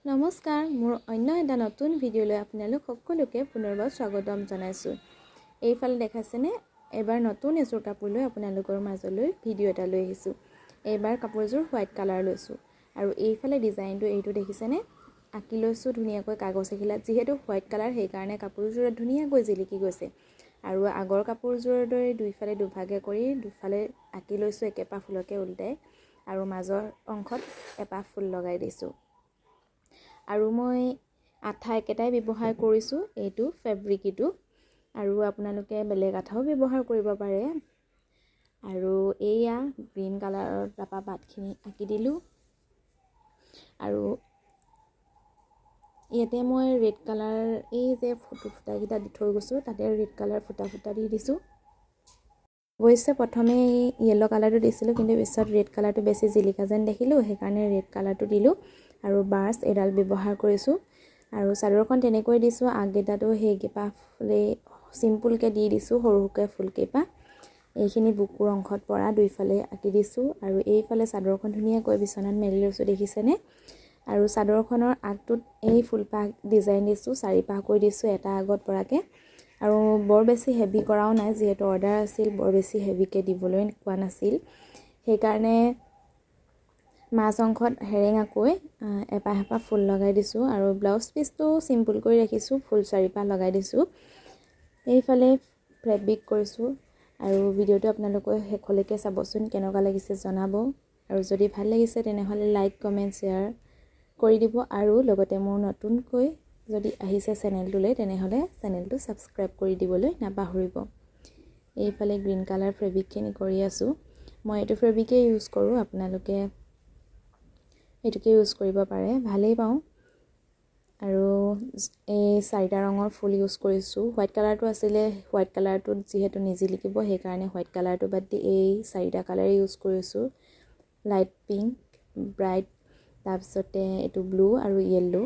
নমস্কাৰ মোৰ অন্য এটা নতুন ভিডিঅ'লৈ আপোনালোক সকলোকে পুনৰবাৰ স্বাগতম জনাইছোঁ। এইফালে দেখাছেনে এবাৰ নতুন এযোৰ কাপোৰ লৈ আপোনালোকৰ মাজলৈ ভিডিঅ' এটা লৈ আহিছোঁ। এইবাৰ কাপোৰযোৰ হোৱাইট কালাৰ লৈছোঁ আৰু এইফালে ডিজাইনটো এইটো দেখিছেনে আঁকি লৈছোঁ ধুনীয়াকৈ কাগজ এখিলাত। যিহেতু হোৱাইট কালাৰ সেইকাৰণে কাপোৰযোৰত ধুনীয়াকৈ জিলিকি গৈছে আৰু আগৰ কাপোৰযোৰৰ দৰে দুইফালে দুভাগে কৰি দুফালে আঁকি লৈছোঁ একেপাহ ফুলকে উল্টাই আৰু মাজৰ অংশত এপাহ ফুল লগাই দিছোঁ। আৰু মই আঠা একেটাই ব্যৱহাৰ কৰিছোঁ, এইটো ফেব্ৰিকটো, আৰু আপোনালোকে বেলেগ আঠাও ব্যৱহাৰ কৰিব পাৰে। আৰু এইয়া গ্ৰীণ কালাৰৰ তাৰপৰা পাতখিনি আঁকি দিলোঁ আৰু ইয়াতে মই ৰেড কালাৰ এই যে ফুটাকেইটা দি থৈ গৈছোঁ তাতে ৰেড কালাৰ ফুটা দি দিছোঁ। অৱশ্যে প্ৰথমে য়েল্লো কালাৰটো দিছিলোঁ কিন্তু পিছত ৰেড কালাৰটো বেছি জিলিকা যেন দেখিলোঁ, সেইকাৰণে ৰেড কালাৰটো দিলোঁ আৰু ব্ৰাছ এডাল ব্যৱহাৰ কৰিছোঁ। আৰু চাদৰখন তেনেকৈ দিছোঁ, আগকেইটাতো সেইকেইপা ফুলে চিম্পুলকৈ দি দিছোঁ সৰু সৰুকৈ ফুলকেইপা। এইখিনি বুকুৰ অংশত পৰা দুইফালে আঁকি দিছোঁ আৰু এইফালে চাদৰখন ধুনীয়াকৈ বিচনাত মেলি লৈছোঁ দেখিছেনে। আৰু চাদৰখনৰ আগটোত এই ফুলপাহ ডিজাইন দিছোঁ, চাৰিপাহকৈ দিছোঁ এটা আগত পৰাকৈ। আৰু বৰ বেছি হেভি কৰাও নাই, যিহেতু অৰ্ডাৰ আছিল বৰ বেছি হেভিকৈ দিবলৈ কোৱা নাছিল, সেইকাৰণে মাছ অংশত হেৰেঙাকৈ এপাহ এপাহ ফুল লগাই দিছোঁ আৰু ব্লাউজ পিচটো চিম্পুলকৈ ৰাখিছোঁ, ফুল চাৰিপাহ লগাই দিছোঁ। এইফালে ফেব্ৰিক কৰিছোঁ আৰু ভিডিঅ'টো আপোনালোকে শেষলৈকে চাবচোন, কেনেকুৱা লাগিছে জনাব। আৰু যদি ভাল লাগিছে তেনেহ'লে লাইক কমেণ্ট শ্বেয়াৰ কৰি দিব আৰু লগতে মোৰ নতুনকৈ যদি আহিছে চেনেলটোলৈ তেনেহ'লে চেনেলটো ছাবস্ক্ৰাইব কৰি দিবলৈ নাপাহৰিব। এইফালে গ্ৰীণ কালাৰ ফেব্ৰিকখিনি কৰি আছোঁ, মই এইটো ফেব্ৰিকেই ইউজ কৰোঁ, আপোনালোকে এইটোকে ইউজ কৰিব পাৰে, ভালেই পাওঁ। আৰু এই চাৰিটা ৰঙৰ ফুল ইউজ কৰিছোঁ, হোৱাইট কালাৰটো আছিলে, হোৱাইট কালাৰটোত যিহেতু নিজিলিকিব সেইকাৰণে হোৱাইট কালাৰটো বাদ দি এই চাৰিটা কালাৰেই ইউজ কৰিছোঁ, লাইট পিংক, ব্ৰাইট, তাৰপিছতে এইটো ব্লু আৰু য়েল্লো,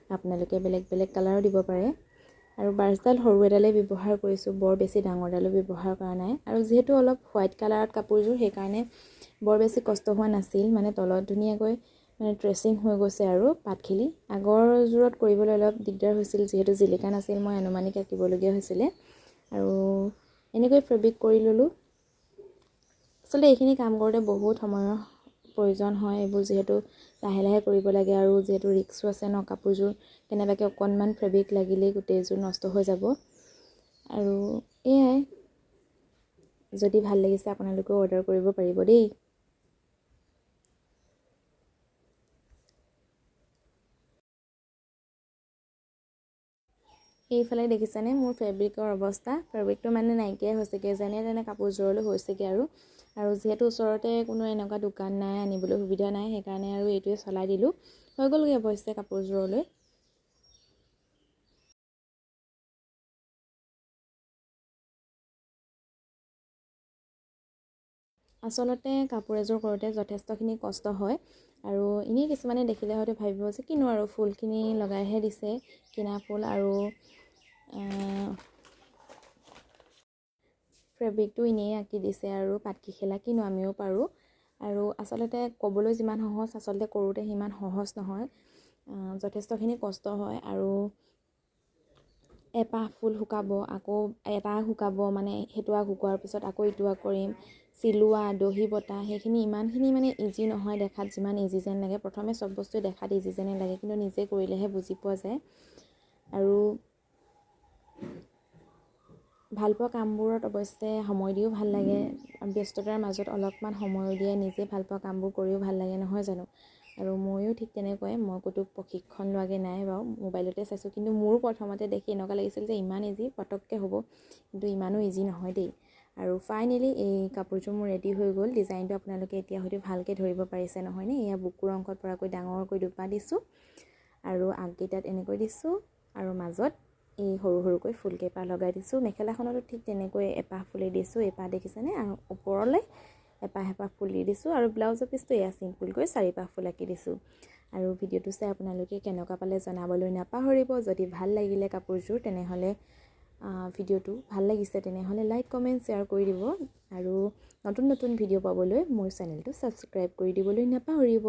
আপোনালোকে বেলেগ বেলেগ কালাৰো দিব পাৰে। আৰু ব্ৰাছডাল সৰু এডালেই ব্যৱহাৰ কৰিছোঁ, বৰ বেছি ডাঙৰডালো ব্যৱহাৰ কৰা নাই। আৰু যিহেতু অলপ হোৱাইট কালাৰত কাপোৰযোৰ সেইকাৰণে বৰ বেছি কষ্ট হোৱা নাছিল, মানে তলত ধুনীয়াকৈ মানে ট্ৰেচিং হৈ গৈছে আৰু পাতখিলি। আগৰ যোৰত কৰিবলৈ অলপ দিগদাৰ হৈছিল, যিহেতু জিলিকা নাছিল, মই আনুমানিক আঁকিবলগীয়া হৈছিলে আৰু এনেকৈ ফেব্ৰিক কৰি ল'লোঁ। আচলতে এইখিনি কাম কৰোঁতে বহুত সময়ৰ প্ৰয়োজন হয়, এইবোৰ যিহেতু লাহে লাহে কৰিব লাগে আৰু যিহেতু ৰিক্সো আছে ন, কাপোৰযোৰ কেনেবাকৈ অকণমান ফেব্ৰিক লাগিলেই গোটেইযোৰ নষ্ট হৈ যাব। আৰু এয়াই, যদি ভাল লাগিছে আপোনালোকেও অৰ্ডাৰ কৰিব পাৰিব দেই। এইফালে দেখিছেনে মোৰ ফেব্ৰিকৰ অৱস্থা, ফেব্ৰিকটো মানে নাইকিয়াই হৈছেগৈ, যেনে তেনে কাপোৰযোৰলৈ হৈছেগৈ। আৰু যিহেতু ওচৰতে কোনো এনেকুৱা দোকান নাই, আনিবলৈ সুবিধা নাই, সেইকাৰণে আৰু এইটোৱে চলাই দিলোঁ, হৈ গ'লগৈ অৱশ্যে কাপোৰযোৰলৈ। আচলতে কাপোৰ এযোৰ কৰোঁতে যথেষ্টখিনি কষ্ট হয় আৰু এনেই কিছুমানে দেখিলে হয়তো ভাবিব যে কিনো আৰু ফুলখিনি লগাইহে দিছে, কিনা ফুল আৰু ফেব্ৰিকটো এনেই আঁকি দিছে আৰু পাতকেইখিলা কিনো আমিও পাৰোঁ। আৰু আচলতে ক'বলৈ যিমান সহজ, আচলতে কৰোঁতে সিমান সহজ নহয়, যথেষ্টখিনি কষ্ট হয়। আৰু এপাহ ফুল শুকাব, আকৌ এটা শুকাব, মানে সেইটো আগ শুকোৱাৰ পিছত আকৌ ইটো আগ কৰিম, চিলোৱা, দহি বটা, সেইখিনি ইমানখিনি মানে ইজি নহয়, দেখাত যিমান ইজি যেন লাগে। প্ৰথমে চব বস্তুৱে দেখাত ইজি যেনে লাগে, কিন্তু নিজে কৰিলেহে বুজি পোৱা যায়। আৰু ভালপোৱা কামবোৰত অৱশ্যে সময় দিও ভাল লাগে, ব্যস্ততাৰ মাজত অলপমান সময় উলিয়াই নিজে ভালপোৱা কামবোৰ কৰিও ভাল লাগে, নহয় জানো। আৰু ময়ো ঠিক তেনেকুৱাই, মই ক'তো প্ৰশিক্ষণ লোৱাগৈ নাই বাৰু, মোবাইলতে চাইছোঁ, কিন্তু মোৰো প্ৰথমতে দেখি এনেকুৱা লাগিছিল যে ইমান ইজি, পটককৈ হ'ব, কিন্তু ইমানো ইজি নহয় দেই। আৰু ফাইনেলি এই কাপোৰযোৰ মোৰ ৰেডি হৈ গ'ল। ডিজাইনটো আপোনালোকে এতিয়া হয়তো ভালকৈ ধৰিব পাৰিছে নহয়নে। এয়া বুকুৰ অংশত পৰাকৈ ডাঙৰকৈ দুপা দিছোঁ আৰু আগকেইটাত এনেকৈ দিছোঁ আৰু মাজত এই সৰু সৰুকৈ ফুলকেইপাহ লগাই দিছোঁ। মেখেলাখনতো ঠিক তেনেকৈ এপাহ ফুলি দিছোঁ, এপাহ দেখিছেনে, আৰু ওপৰলৈ এপাহ এপাহ ফুল দি দিছোঁ। আৰু ব্লাউজৰ পিচটো এয়া চিম্পুলকৈ চাৰিপাহ ফুল আঁকি দিছোঁ। আৰু ভিডিঅ'টো চাই আপোনালোকে কেনেকুৱা পালে জনাবলৈ নাপাহৰিব। যদি ভাল লাগিলে কাপোৰযোৰ তেনেহ'লে ভিডিঅ'টো ভাল লাগিছে তেনেহ'লে লাইক কমেণ্ট শ্বেয়াৰ কৰি দিব আৰু নতুন নতুন ভিডিঅ' পাবলৈ মোৰ চেনেলটো ছাবস্ক্ৰাইব কৰি দিবলৈ নাপাহৰিব।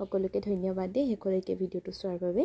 সকলোকে ধন্যবাদ দেই শেষলৈকে ভিডিঅ'টো চোৱাৰ বাবে